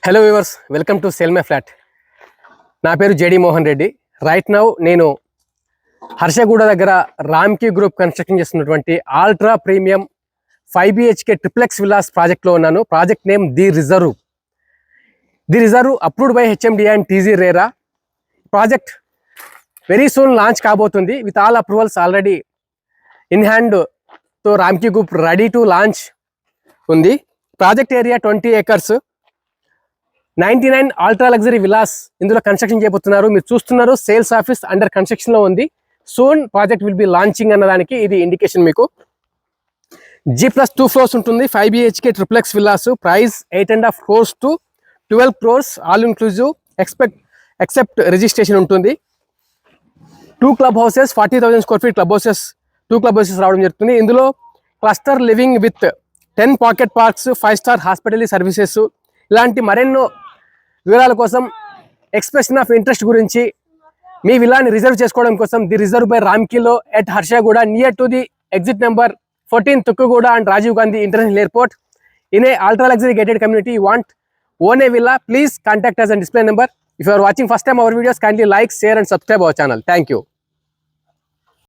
Hello viewers, welcome to sale my flat. నా పేరు JD Mohan Reddy. Right now నేను హర్షగూడ దగ్గర రామ్కీ గ్రూప్ కన్స్ట్రక్షన్ చేస్తున్నటువంటి ultra premium 5 BHK triplex villas ప్రాజెక్ట్లో ఉన్నాను. Project name the reserve. Approved by HMDA and TZ RERA. ప్రాజెక్ట్ very soon launch కాబోతుంది with all approvals already in hand. తో Ramky group ready to launch ఉంది. Project area 20 acres. 99 ultra luxury villas ఇందులో construction చేయబోతున్నారు. మీరు చూస్తున్నారు సేల్స్ ఆఫీస్ అండర్ కన్స్ట్రక్షన్ లో ఉంది. Soon project will be launching అన్నదానికి ఇది ఇండికేషన్. మీకు G+2 floors ఉంటుంది. 5 BHK triplex villas. Price 8.5 crores to 12 crores all inclusive except registration ఉంటుంది. 2 club houses, 40,000 square feet club houses, 2 club houses రావడం జరుగుతుంది. ఇందులో cluster living with 10 pocket parks, 5-star hospital services, ఇలాంటి మరెన్నో వివరాల కోసం, ఎక్స్ప్రెషన్ ఆఫ్ ఇంట్రెస్ట్ గురించి, మీ విల్లాని రిజర్వ్ చేసుకోవడం కోసం ది రిజర్వ్ బై రామ్కీలో at Harshaguda near to the exit number 14 Tukkuguda and Rajiv Gandhi international airport. In a ultra luxury gated community, you want own a villa, please contact us and display number. If you are watching first time our videos, kindly like, share and subscribe our channel. Thank you.